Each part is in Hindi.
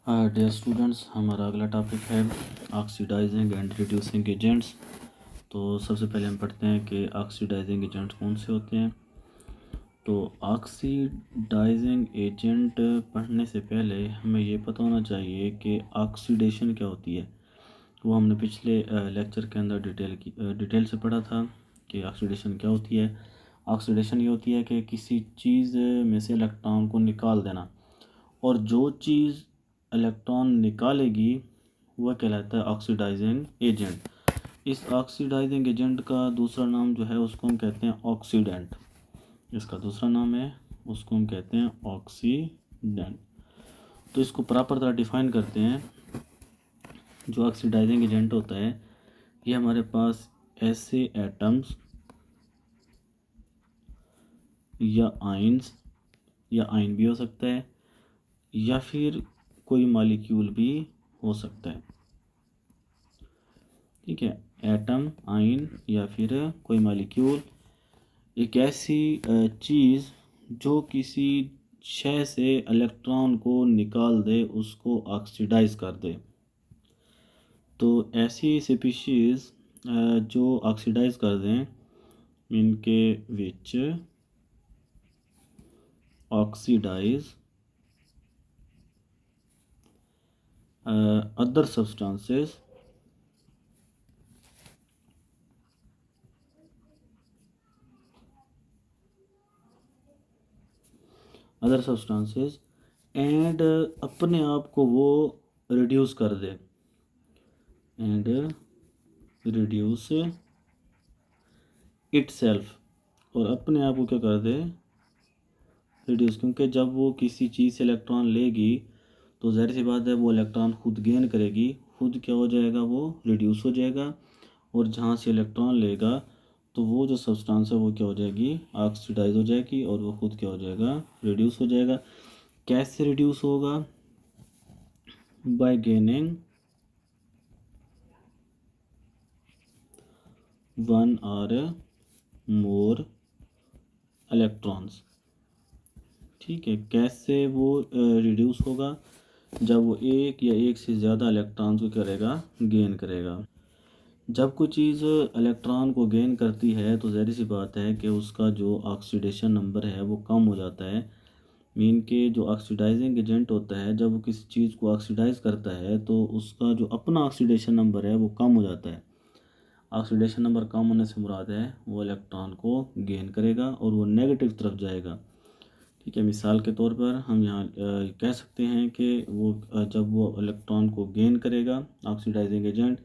डियर स्टूडेंट्स, हमारा अगला टॉपिक है ऑक्सीडाइजिंग एंड रिड्यूसिंग एजेंट्स। तो सबसे पहले हम पढ़ते हैं कि ऑक्सीडाइजिंग एजेंट कौन से होते हैं। तो ऑक्सीडाइजिंग एजेंट पढ़ने से पहले हमें ये पता होना चाहिए कि ऑक्सीडेशन क्या होती है। वो हमने पिछले लेक्चर के अंदर डिटेल से पढ़ा था कि ऑक्सीडेशन क्या होती है। ऑक्सीडेशन ये होती है कि किसी चीज़ में से इलेक्ट्रॉन को निकाल देना, और जो चीज़ इलेक्ट्रॉन निकालेगी वह कहलाता है ऑक्सीडाइजिंग एजेंट। इस ऑक्सीडाइजिंग एजेंट का दूसरा नाम जो है उसको हम कहते हैं ऑक्सीडेंट। इसका दूसरा नाम है, उसको हम कहते हैं ऑक्सीडेंट। तो इसको प्रॉपर तरह डिफाइन करते हैं। जो ऑक्सीडाइजिंग एजेंट होता है ये हमारे पास ऐसे एटम्स या आइंस, या आइन भी हो सकता है, या फिर कोई मॉलिक्यूल भी हो सकता है। ठीक है, एटम, आइन या फिर कोई मॉलिक्यूल एक ऐसी चीज़ जो किसी शय से इलेक्ट्रॉन को निकाल दे, उसको ऑक्सीडाइज कर दे। तो ऐसी स्पीशीज़ जो ऑक्सीडाइज कर दें, इनके विच ऑक्सीडाइज अदर सब्सटेंसेस एंड अपने आप को वो रिड्यूस कर दे, एंड रिड्यूस इटसेल्फ, और अपने आप को क्या कर दे, रिड्यूस। क्योंकि जब वो किसी चीज़ से इलेक्ट्रॉन लेगी तो ज़ाहिर सी बात है वो इलेक्ट्रॉन खुद गेन करेगी, खुद क्या हो जाएगा, वो रिड्यूस हो जाएगा। और जहाँ से इलेक्ट्रॉन लेगा तो वो जो सब्सटेंस है वो क्या हो जाएगी, ऑक्सीडाइज हो जाएगी, और वो खुद क्या हो जाएगा, रिड्यूस हो जाएगा। कैसे रिड्यूस होगा, बाय गेनिंग वन और मोर इलेक्ट्रॉन्स। ठीक है, कैसे वो रिड्यूस होगा, जब वो एक या एक से ज़्यादा इलेक्ट्रॉन्स को करेगा, गेन करेगा। जब कोई चीज़ इलेक्ट्रॉन को गेन करती है तो ज़ाहिर सी बात है कि उसका जो ऑक्सीडेशन नंबर है वो कम हो जाता है। मीन के जो ऑक्सीडाइजिंग एजेंट होता है, जब वो किसी चीज़ को ऑक्सीडाइज करता है तो उसका जो अपना ऑक्सीडेशन नंबर है वो कम हो जाता है। ऑक्सीडेशन नंबर कम होने से मुराद है वो इलेक्ट्रॉन को गेन करेगा और वो नेगेटिव तरफ जाएगा। ठीक है, मिसाल के तौर पर हम यहाँ कह सकते हैं कि वो जब वो इलेक्ट्रॉन को गेन करेगा, ऑक्सीडाइजिंग एजेंट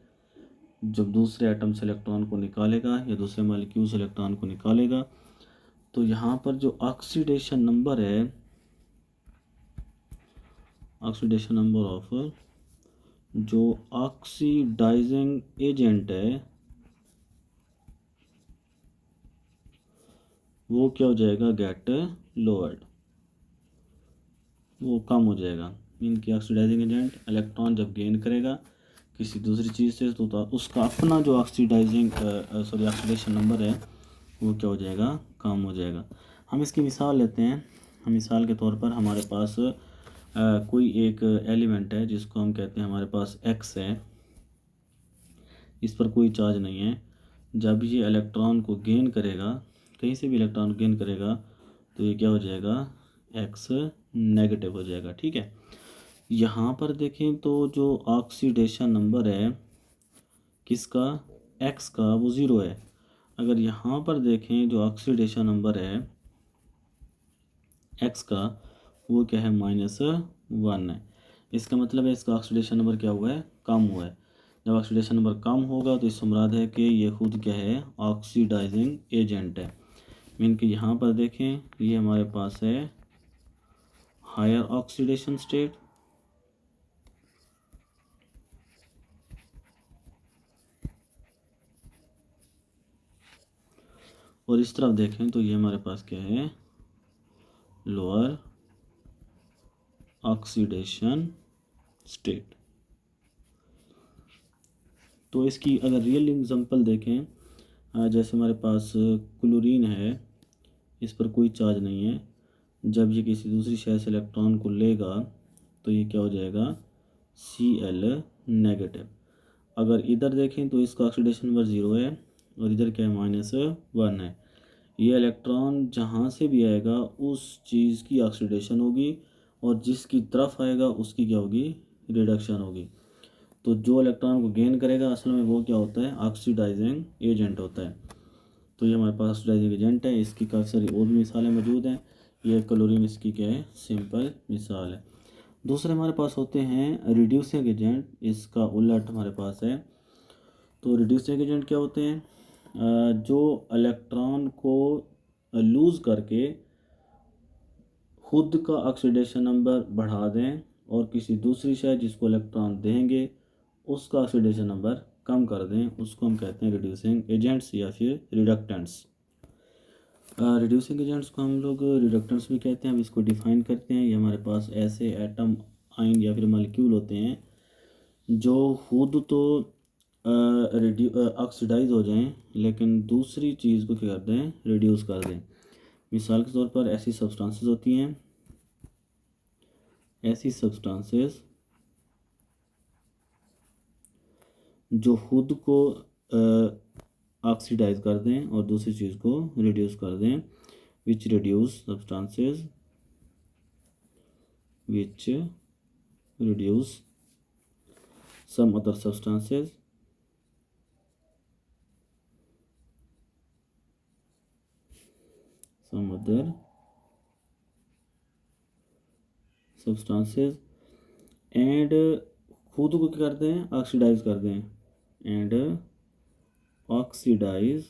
जब दूसरे एटम से इलेक्ट्रॉन को निकालेगा या दूसरे मॉलिक्यूल से इलेक्ट्रॉन को निकालेगा, तो यहाँ पर जो ऑक्सीडेशन नंबर है, ऑक्सीडेशन नंबर ऑफ जो ऑक्सीडाइजिंग एजेंट है वो क्या हो जाएगा, गेट लोअर्ड, वो कम हो जाएगा। मीन कि ऑक्सीडाइजिंग एजेंट इलेक्ट्रॉन जब गेन करेगा किसी दूसरी चीज़ से तो उसका अपना जो ऑक्सीडेशन नंबर है वो क्या हो जाएगा, कम हो जाएगा। हम इसकी मिसाल लेते हैं। हम मिसाल के तौर पर हमारे पास कोई एक एलिमेंट है जिसको हम कहते हैं, हमारे पास एक्स है, इस पर कोई चार्ज नहीं है। जब ये इलेक्ट्रॉन को गेन करेगा, कहीं से भी इलेक्ट्रॉन गेन करेगा, तो ये क्या हो जाएगा, एक्स नेगेटिव हो जाएगा। ठीक है, यहाँ पर देखें तो जो ऑक्सीडेशन नंबर है किसका, एक्स का, वो ज़ीरो है। अगर यहाँ पर देखें जो ऑक्सीडेशन नंबर है एक्स का वो क्या है, -1 है। इसका मतलब है इसका ऑक्सीडेशन नंबर क्या हुआ है, कम हुआ है। जब ऑक्सीडेशन नंबर कम होगा तो इससे मुराद है कि ये खुद क्या है, ऑक्सीडाइजिंग एजेंट है। मीन कि यहाँ पर देखें ये हमारे पास है हायर ऑक्सीडेशन स्टेट, और इस तरफ देखें तो ये हमारे पास क्या है, लोअर ऑक्सीडेशन स्टेट। तो इसकी अगर रियल एग्जांपल देखें, जैसे हमारे पास क्लोरीन है, इस पर कोई चार्ज नहीं है। जब ये किसी दूसरी शय से इलेक्ट्रॉन को लेगा तो ये क्या हो जाएगा, Cl नेगेटिव। अगर इधर देखें तो इसका ऑक्सीडेशन नंबर 0 है और इधर क्या है -1 है। ये इलेक्ट्रॉन जहाँ से भी आएगा उस चीज़ की ऑक्सीडेशन होगी और जिसकी तरफ आएगा उसकी क्या होगी, रिडक्शन होगी। तो जो इलेक्ट्रॉन को गेन करेगा असल में वो क्या होता है, ऑक्सीडाइजिंग एजेंट होता है। तो ये हमारे पास ऑक्सीडाइजिंग एजेंट है। इसकी काफ़ी सारी और भी मिसालें मौजूद हैं। ये क्लोरीन इसकी क्या है, सिंपल मिसाल है। दूसरे हमारे पास होते हैं रिड्यूसिंग एजेंट। इसका उलट हमारे पास है। तो रिड्यूसिंग एजेंट क्या होते हैं, जो इलेक्ट्रॉन को लूज़ करके खुद का ऑक्सीडेशन नंबर बढ़ा दें और किसी दूसरी शय जिसको इलेक्ट्रॉन देंगे उसका ऑक्सीडेशन नंबर कम कर दें, उसको हम कहते हैं रिड्यूसिंग एजेंट्स या फिर रिडक्टेंट्स। रिड्यूसिंग एजेंट्स को हम लोग रिडक्टेंट्स भी कहते हैं। अब इसको डिफाइन करते हैं। ये हमारे पास ऐसे एटम, आयन या फिर मॉलिक्यूल होते हैं जो खुद तो ऑक्सीडाइज हो जाएं लेकिन दूसरी चीज़ को क्या कर दें, रिड्यूस कर दें। मिसाल के तौर पर ऐसी सब्सटेंसेस होती हैं, ऐसी सब्सटेंसेस जो खुद को ऑक्सीडाइज कर दें और दूसरी चीज़ को रिड्यूस कर दें। Which reduce substances, which reduce some other substances and खुद को क्या करते हैं, ऑक्सीडाइज कर दें, एंड ऑक्सीडाइज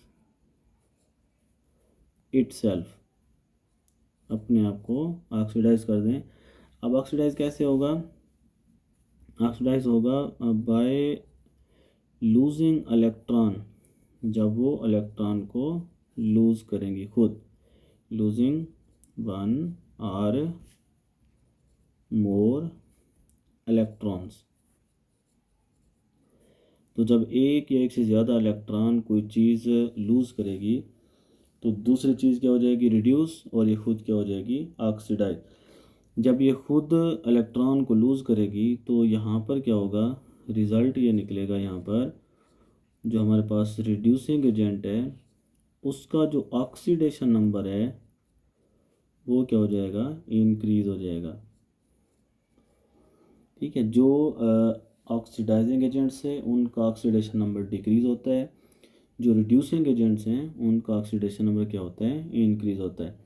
इटसेल्फ, अपने आप को ऑक्सीडाइज कर दें। अब ऑक्सीडाइज कैसे होगा, ऑक्सीडाइज होगा बाय लूजिंग इलेक्ट्रॉन, जब वो इलेक्ट्रॉन को लूज करेंगी खुद, लूजिंग 1 और मोर इलेक्ट्रॉन्स। तो जब एक या एक से ज़्यादा इलेक्ट्रॉन कोई चीज़ लूज़ करेगी तो दूसरी चीज़ क्या हो जाएगी, रिड्यूस, और ये खुद क्या हो जाएगी, ऑक्सीडाइज। जब ये खुद इलेक्ट्रॉन को लूज़ करेगी तो यहाँ पर क्या होगा, रिज़ल्ट ये निकलेगा, यहाँ पर जो हमारे पास रिड्यूसिंग एजेंट है उसका जो ऑक्सीडेशन नंबर है वो क्या हो जाएगा, इंक्रीज़ हो जाएगा। ठीक है, जो ऑक्सीडाइजिंग एजेंट्स है उनका ऑक्सीडेशन नंबर डिक्रीज़ होता है, जो रिड्यूसिंग एजेंट्स हैं उनका ऑक्सीडेशन नंबर क्या होता है, इंक्रीज़ होता है।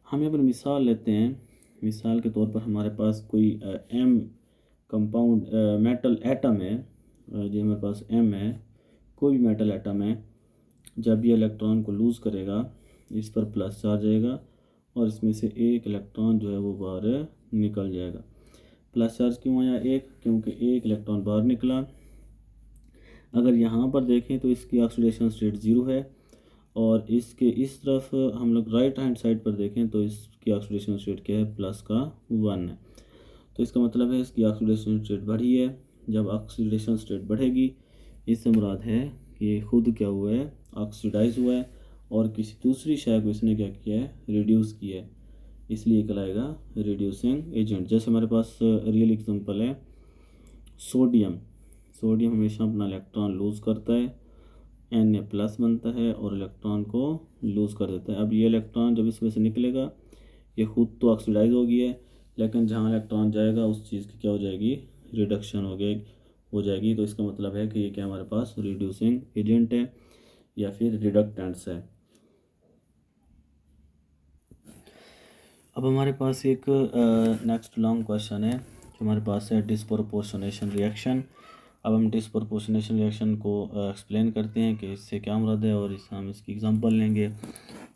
हम यहाँ पर मिसाल लेते हैं। मिसाल के तौर पर हमारे पास कोई एम कंपाउंड मेटल एटम है, जो हमारे पास एम है, कोई भी मेटल एटम है, जब ये इलेक्ट्रॉन को लूज़ करेगा इस पर प्लस चार्ज आएगा और इसमें से एक इलेक्ट्रॉन जो है वो बाहर निकल जाएगा। प्लस चार्ज क्यों आया, एक, क्योंकि एक इलेक्ट्रॉन बाहर निकला। अगर यहाँ पर देखें तो इसकी ऑक्सीडेशन स्टेट 0 है और इसके इस तरफ हम लोग राइट हैंड साइड पर देखें तो इसकी ऑक्सीडेशन स्टेट क्या है, +1 है। तो इसका मतलब है इसकी ऑक्सीडेशन स्टेट बढ़ी है। जब ऑक्सीडेशन स्टेट बढ़ेगी इससे मुराद है कि ये खुद क्या हुआ है, ऑक्सीडाइज हुआ है और किसी दूसरी शय को इसने क्या किया है, रिड्यूस किया है, इसलिए कहलाएगा रिड्यूसिंग एजेंट। जैसे हमारे पास रियल एग्जांपल है सोडियम। सोडियम हमेशा अपना इलेक्ट्रॉन लूज़ करता है, Na+ बनता है और इलेक्ट्रॉन को लूज़ कर देता है। अब ये इलेक्ट्रॉन जब इसमें से निकलेगा ये खुद तो ऑक्सीडाइज हो गई है लेकिन जहाँ इलेक्ट्रॉन जाएगा उस चीज़ की क्या हो जाएगी, रिडक्शन हो जाएगी। तो इसका मतलब है कि ये क्या हमारे पास रिड्यूसिंग एजेंट है या फिर रिडक्टेंट्स है। अब हमारे पास एक नेक्स्ट लॉन्ग क्वेश्चन है जो हमारे पास है डिस्प्रोपोर्शनेशन रिएक्शन। अब हम डिस्प्रोपोर्शनेशन रिएक्शन को एक्सप्लेन करते हैं कि इससे क्या मुराद है और हम इसकी एग्जांपल लेंगे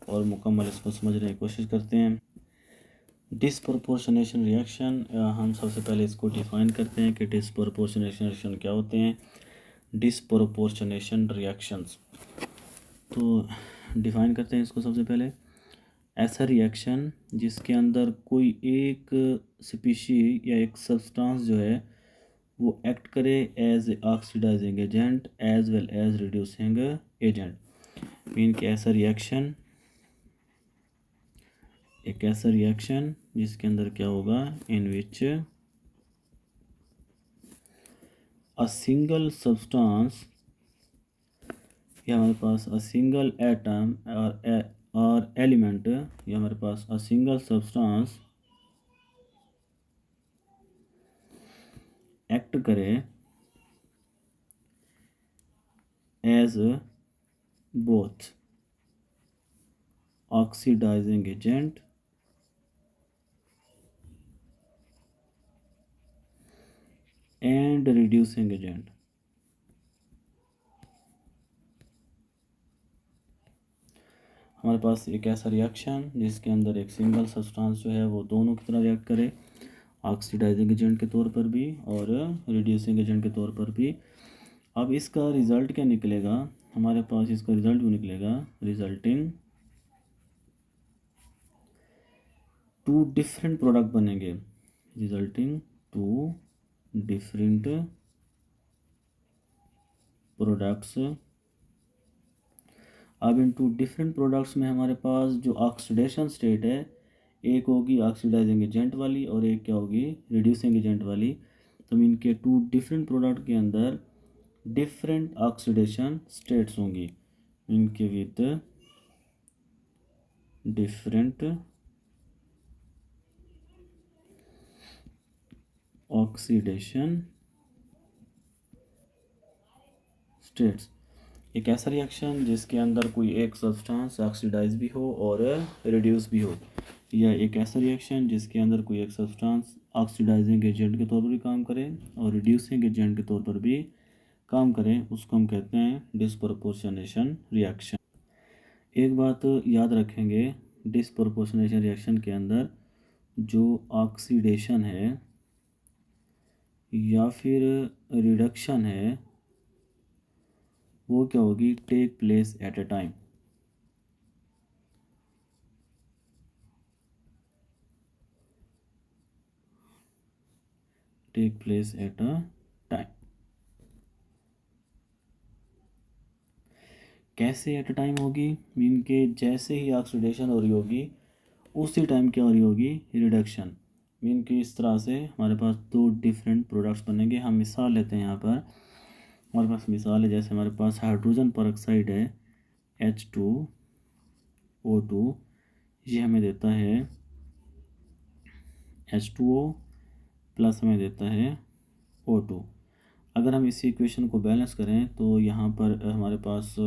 और मुकम्मल इसको समझने की कोशिश करते हैं। डिस्प्रोपोर्शनेशन रिएक्शन, हम सबसे पहले इसको डिफ़ाइन करते हैं कि डिस्प्रोपोर्शनेशन रिएक्शन क्या होते हैं। डिस्प्रोपोर्शनेशन रिएक्शंस, तो डिफ़ाइन करते हैं इसको। सबसे पहले ऐसा रिएक्शन जिसके अंदर कोई एक स्पीशी या एक सब्सटेंस जो है वो एक्ट करे as a oxidising agent as well as reducing agent. Mean कि ऐसा रिएक्शन, एक ऐसा रिएक्शन जिसके अंदर क्या होगा, इन विच अ सिंगल सब्सटेंस, ये हमारे पास अ सिंगल एटम और एलिमेंट, ये हमारे पास अ सिंगल सब्सटेंस एक्ट करे as both oxidising agent and reducing agent. हमारे पास एक ऐसा रिएक्शन जिसके अंदर एक सिंगल सब्सटेंस जो है वो दोनों की तरह रिएक्ट करे, ऑक्सीडाइजिंग एजेंट के तौर पर भी और रिड्यूसिंग एजेंट के तौर पर भी। अब इसका रिज़ल्ट क्या निकलेगा, हमारे पास इसका रिज़ल्ट भी निकलेगा रिजल्टिंग टू डिफरेंट प्रोडक्ट बनेंगे, रिजल्टिंग टू डिफरेंट प्रोडक्ट्स। अब इन टू डिफरेंट प्रोडक्ट्स में हमारे पास जो ऑक्सीडेशन स्टेट है, एक होगी ऑक्सीडाइजिंग एजेंट वाली और एक क्या होगी रिड्यूसिंग एजेंट वाली। तो इनके टू डिफरेंट प्रोडक्ट के अंदर डिफरेंट ऑक्सीडेशन स्टेट्स होंगी, इनके विद डिफरेंट ऑक्सीडेशन स्टेट्स। एक ऐसा रिएक्शन जिसके अंदर कोई एक सब्सटेंस ऑक्सीडाइज भी हो और रिड्यूस भी हो, या एक ऐसा रिएक्शन जिसके अंदर कोई एक सब्सटेंस ऑक्सीडाइजिंग एजेंट के तौर पर भी काम करे और रिड्यूसिंग एजेंट के तौर पर भी काम करें, उसको हम कहते हैं डिस्प्रोपोर्शनेशन रिएक्शन। एक बात याद रखेंगे, डिस्प्रोपोर्शनेशन रिएक्शन के अंदर जो ऑक्सीडेशन है या फिर रिडक्शन है वो क्या होगी, take place at a time. Take place at a time. कैसे एट अ टाइम होगी, मीन के जैसे ही ऑक्सीडेशन हो रही होगी उसी टाइम क्या हो रही होगी रिडक्शन। मीन कि इस तरह से हमारे पास दो डिफरेंट प्रोडक्ट्स बनेंगे। हम मिसाल लेते हैं, यहाँ पर हमारे पास मिसाल है, जैसे हमारे पास हाइड्रोजन परऑक्साइड है H2O2, ये हमें देता है H2O प्लस हमें देता है O2। अगर हम इस इक्वेशन को बैलेंस करें तो यहाँ पर हमारे पास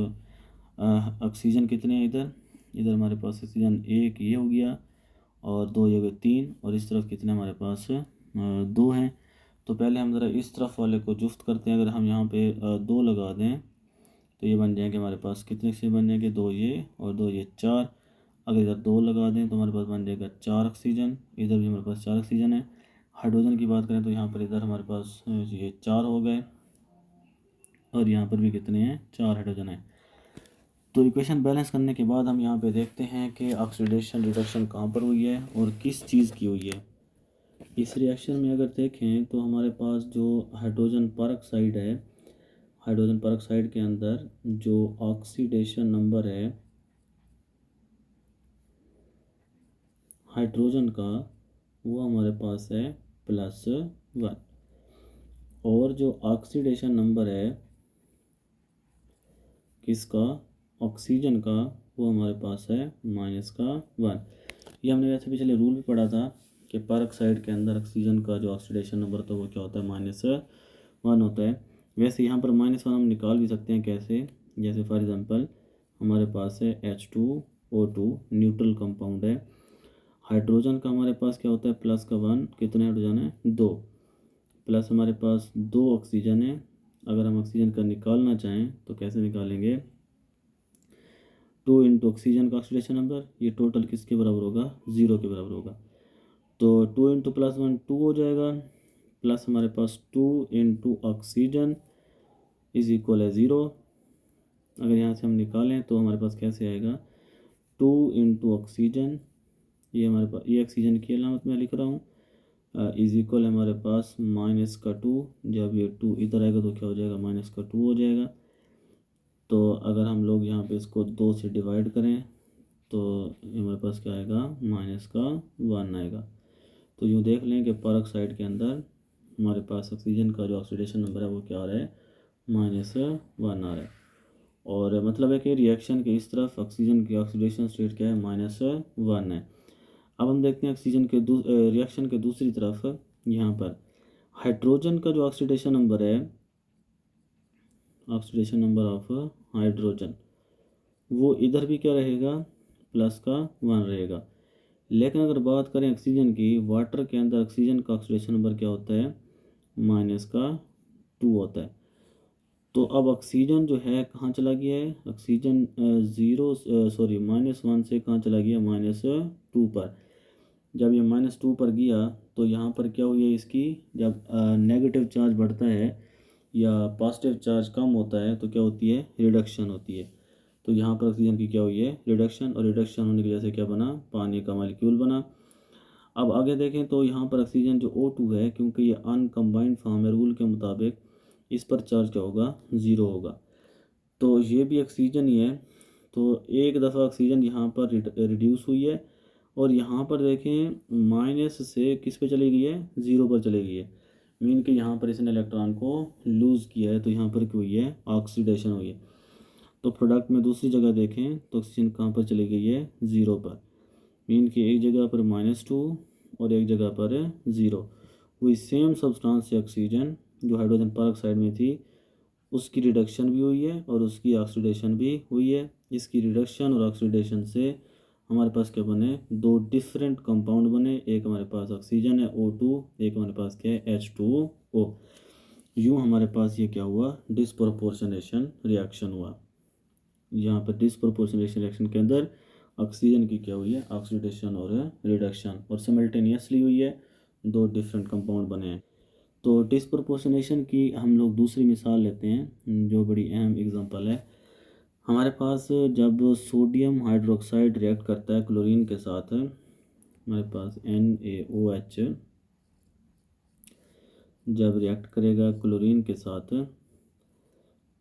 ऑक्सीजन कितने हैं, इधर इधर हमारे पास ऑक्सीजन एक ये हो गया और दो ये हो गए तीन, और इस तरफ कितने हमारे पास दो हैं। तो पहले हम ज़रा इस तरफ वाले को जुफ्त करते हैं। अगर हम यहाँ पे दो लगा दें तो ये बन जाएंगे हमारे पास कितने ऑक्सीजन बन जाएंगे, दो ये और दो ये चार। अगर इधर दो लगा दें तो हमारे पास बन जाएगा चार ऑक्सीजन, इधर भी हमारे पास चार ऑक्सीजन है। हाइड्रोजन की बात करें तो यहाँ पर इधर हमारे पास ये चार हो गए और यहाँ पर भी कितने हैं, चार हाइड्रोजन है। तो इक्वेशन बैलेंस करने के बाद हम यहाँ पे देखते हैं कि ऑक्सीडेशन रिडक्शन कहाँ पर हुई है और किस चीज़ की हुई है। इस रिएक्शन में अगर देखें तो हमारे पास जो हाइड्रोजन परऑक्साइड है, हाइड्रोजन परऑक्साइड के अंदर जो ऑक्सीडेशन नंबर है हाइड्रोजन का वो हमारे पास है +1, और जो ऑक्सीडेशन नंबर है किसका, ऑक्सीजन का, वो हमारे पास है -1। ये हमने वैसे पिछले रूल भी पढ़ा था कि परऑक्साइड के अंदर ऑक्सीजन का जो ऑक्सीडेशन नंबर होता है वो क्या होता है, -1 होता है। वैसे यहाँ पर -1 हम निकाल भी सकते हैं, कैसे, जैसे फॉर एग्जांपल हमारे पास है H2O2 न्यूट्रल कंपाउंड है, हाइड्रोजन का हमारे पास क्या होता है +1, कितने हाइड्रोजन है, दो, प्लस हमारे पास दो ऑक्सीजन है। अगर हम ऑक्सीजन का निकालना चाहें तो कैसे निकालेंगे, 2 इंटू ऑक्सीजन का ऑक्सीडेशन नंबर, ये टोटल किसके बराबर होगा, 0 के बराबर होगा। तो 2 इंटू +1 2 हो जाएगा, प्लस हमारे पास 2 इंटू ऑक्सीजन इज इक्वल है 0। अगर यहाँ से हम निकालें तो हमारे पास कैसे आएगा, 2 इंटू ऑक्सीजन, ये हमारे पास ये ऑक्सीजन की अलामत मैं लिख रहा हूँ, इज इक्वल हमारे पास -2। जब ये 2 इधर आएगा तो क्या हो जाएगा, -2 हो जाएगा। तो अगर हम लोग यहाँ पे इसको 2 से डिवाइड करें तो हमारे पास क्या आएगा, -1 आएगा। तो यूँ देख लें कि परऑक्साइड के अंदर हमारे पास ऑक्सीजन का जो ऑक्सीडेशन नंबर है वो क्या आ रहा है, -1 आ रहा है। और मतलब है कि रिएक्शन के इस तरफ ऑक्सीजन की ऑक्सीडेशन स्टेट क्या है, -1 है। अब हम देखते हैं ऑक्सीजन के रिएक्शन के दूसरी तरफ, यहाँ पर हाइड्रोजन का जो ऑक्सीडेशन नंबर है, ऑक्सीडेशन नंबर ऑफ हाइड्रोजन, वो इधर भी क्या रहेगा, +1 रहेगा। लेकिन अगर बात करें ऑक्सीजन की, वाटर के अंदर ऑक्सीजन का ऑक्सीडेशन नंबर क्या होता है, -2 होता है। तो अब ऑक्सीजन जो है कहाँ चला गया है, ऑक्सीजन -1 से कहाँ चला गया, -2 पर। जब ये -2 पर गया तो यहाँ पर क्या हुई है इसकी, जब नेगेटिव चार्ज बढ़ता है या पॉजिटिव चार्ज कम होता है तो क्या होती है, रिडक्शन होती है। तो यहाँ पर ऑक्सीजन की क्या हुई है, रिडक्शन, और रिडक्शन होने की वजह से क्या बना, पानी का मॉलिक्यूल बना। अब आगे देखें तो यहाँ पर ऑक्सीजन जो O2 है, क्योंकि ये अनकम्बाइंड फॉर्म है, रूल के मुताबिक इस पर चार्ज क्या होगा, 0 होगा। तो ये भी ऑक्सीजन ही है। तो एक दफ़ा ऑक्सीजन यहाँ पर रिड्यूस हुई है, और यहाँ पर देखें माइनस से किस पे चली गई है, 0 पर चली गई है। मीन कि यहाँ पर इसने इलेक्ट्रॉन को लूज़ किया है, तो यहाँ पर क्या हुई है, ऑक्सीडेशन हुई है। तो प्रोडक्ट में दूसरी जगह देखें तो ऑक्सीजन कहाँ पर चली गई है, 0 पर। मीन कि एक जगह पर -2 और एक जगह पर 0। वही सेम सब्सटेंस से ऑक्सीजन जो हाइड्रोजन पेरोक्साइड में थी, उसकी रिडक्शन भी हुई है और उसकी ऑक्सीडेशन भी हुई है। इसकी रिडक्शन और ऑक्सीडेशन से हमारे पास क्या बने, दो डिफरेंट कंपाउंड बने। एक हमारे पास ऑक्सीजन है O2, एक हमारे पास क्या है, H2O। यूँ हमारे पास ये क्या हुआ, डिस्प्रोपोर्शनेशन रिएक्शन हुआ। यहाँ पर डिस्प्रोपोर्शनेशन रिएक्शन के अंदर ऑक्सीजन की क्या हुई है, ऑक्सीडेशन और रिडक्शन, और सिमल्टेनियसली हुई है, दो डिफरेंट कंपाउंड बने हैं। तो डिस्प्रोपोर्शनेशन की हम लोग दूसरी मिसाल लेते हैं जो बड़ी अहम एग्जांपल है। हमारे पास जब सोडियम हाइड्रोक्साइड रिएक्ट करता है क्लोरीन के साथ, हमारे पास NaOH जब रिएक्ट करेगा क्लोरीन के साथ,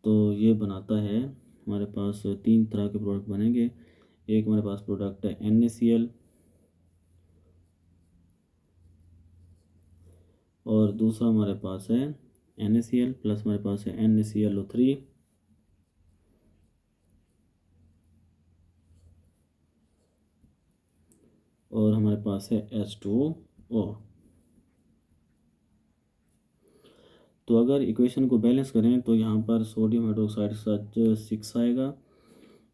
तो ये बनाता है, हमारे पास 3 तरह के प्रोडक्ट बनेंगे। एक हमारे पास प्रोडक्ट है NaCl, और दूसरा हमारे पास है NaCl प्लस हमारे पास है NaClO3, और हमारे पास है H2O। तो अगर इक्वेशन को बैलेंस करें तो यहाँ पर सोडियम हाइड्रोक्साइड के साथ 6 आएगा,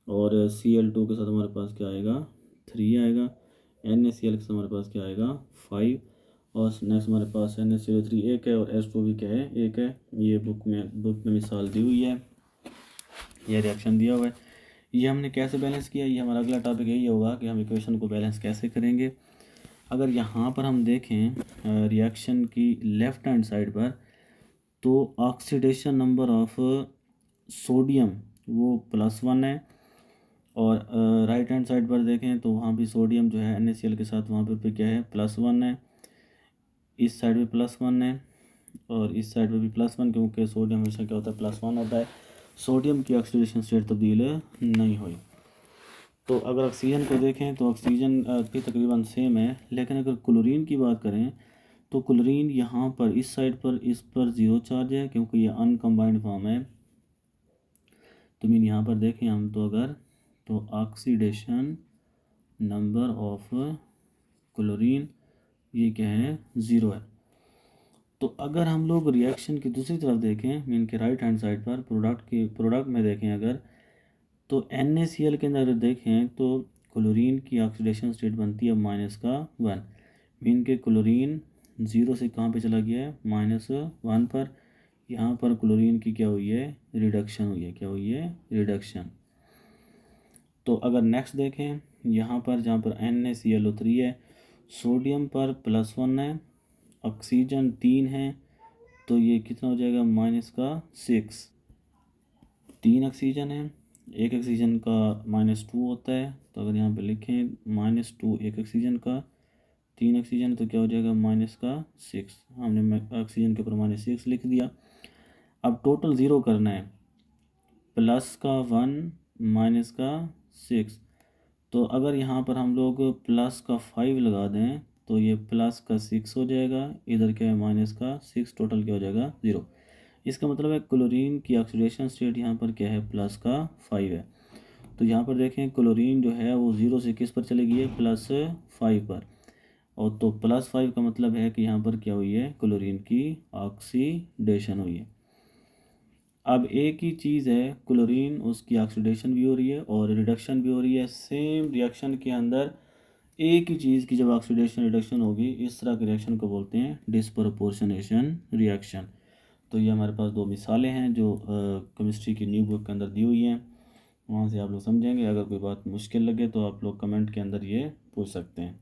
और Cl2 के साथ हमारे पास क्या आएगा, 3 आएगा। NaCl के साथ हमारे पास क्या आएगा, 5, और नेक्स्ट हमारे पास NaClO3 एक है, और H2 भी क्या है, एक है। ये बुक में मिसाल दी हुई है, ये रिएक्शन दिया हुआ है। ये हमने कैसे बैलेंस किया, ये हमारा अगला टॉपिक यही होगा कि हम इक्वेशन को बैलेंस कैसे करेंगे। अगर यहाँ पर हम देखें रिएक्शन की लेफ़्ट हैंड साइड पर, तो ऑक्सीडेशन नंबर ऑफ सोडियम वो +1 है, और राइट हैंड साइड पर देखें तो वहाँ भी सोडियम जो है NaCl के साथ वहाँ पर क्या है, +1 है। इस साइड भी +1 है, और इस साइड पे भी +1, क्योंकि सोडियम हमेशा क्या होता है, +1 होता है। सोडियम की ऑक्सीडेशन स्टेट तब्दील नहीं हुई। तो अगर ऑक्सीजन को देखें तो ऑक्सीजन भी तकरीबन सेम है, लेकिन अगर क्लोरीन की बात करें तो क्लोरीन यहाँ पर इस साइड पर, इस पर 0 चार्ज है, क्योंकि ये अनकम्बाइंड फॉर्म है। तो मीन यहाँ पर देखें हम तो अगर, तो ऑक्सीडेशन नंबर ऑफ क्लोरीन ये क्या है, 0 है। तो अगर हम लोग रिएक्शन की दूसरी तरफ देखें, मीन के राइट हैंड साइड पर प्रोडक्ट में देखें अगर, तो NaCl के अंदर देखें तो क्लोरीन की ऑक्सीडेशन स्टेट बनती है -1। मीन के क्लोरीन 0 से कहाँ पे चला गया है, -1 पर। यहाँ पर क्लोरीन की क्या हुई है, रिडक्शन हुई है, क्या हुई है, रिडक्शन। तो अगर नेक्स्ट देखें यहाँ पर, जहाँ पर NaClO3 है, सोडियम पर +1 है, ऑक्सीजन 3 है, तो ये कितना हो जाएगा, -6। 3 ऑक्सीजन है, एक ऑक्सीजन का -2 होता है। तो अगर यहाँ पे लिखें -2 एक ऑक्सीजन का, 3 ऑक्सीजन, तो क्या हो जाएगा, -6। हमने ऑक्सीजन के ऊपर -6 लिख दिया। अब टोटल 0 करना है, +1 -6। तो अगर यहाँ पर हम लोग +5 लगा दें तो ये प्लस का 6 हो जाएगा, इधर क्या है माइनस का 6, टोटल क्या हो जाएगा 0। इसका मतलब है क्लोरीन की ऑक्सीडेशन स्टेट यहाँ पर क्या है प्लस का 5 है। तो यहाँ पर देखें क्लोरीन जो है वो 0 से किस पर चली गई है +5 पर, और तो +5 का मतलब है कि यहाँ पर क्या हुई है क्लोरीन की ऑक्सीडेशन हुई है। अब एक ही चीज़ है, क्लोरीन उसकी ऑक्सीडेशन भी हो रही है और रिडक्शन भी हो रही है। सेम रिएक्शन के अंदर एक ही चीज़ की जब ऑक्सीडेशन रिडक्शन होगी, इस तरह के रिएक्शन को बोलते हैं डिस्प्रपोर्शनेशन रिएक्शन। तो ये हमारे पास दो मिसालें हैं जो केमिस्ट्री की न्यू बुक के अंदर दी हुई हैं, वहाँ से आप लोग समझेंगे। अगर कोई बात मुश्किल लगे तो आप लोग कमेंट के अंदर ये पूछ सकते हैं।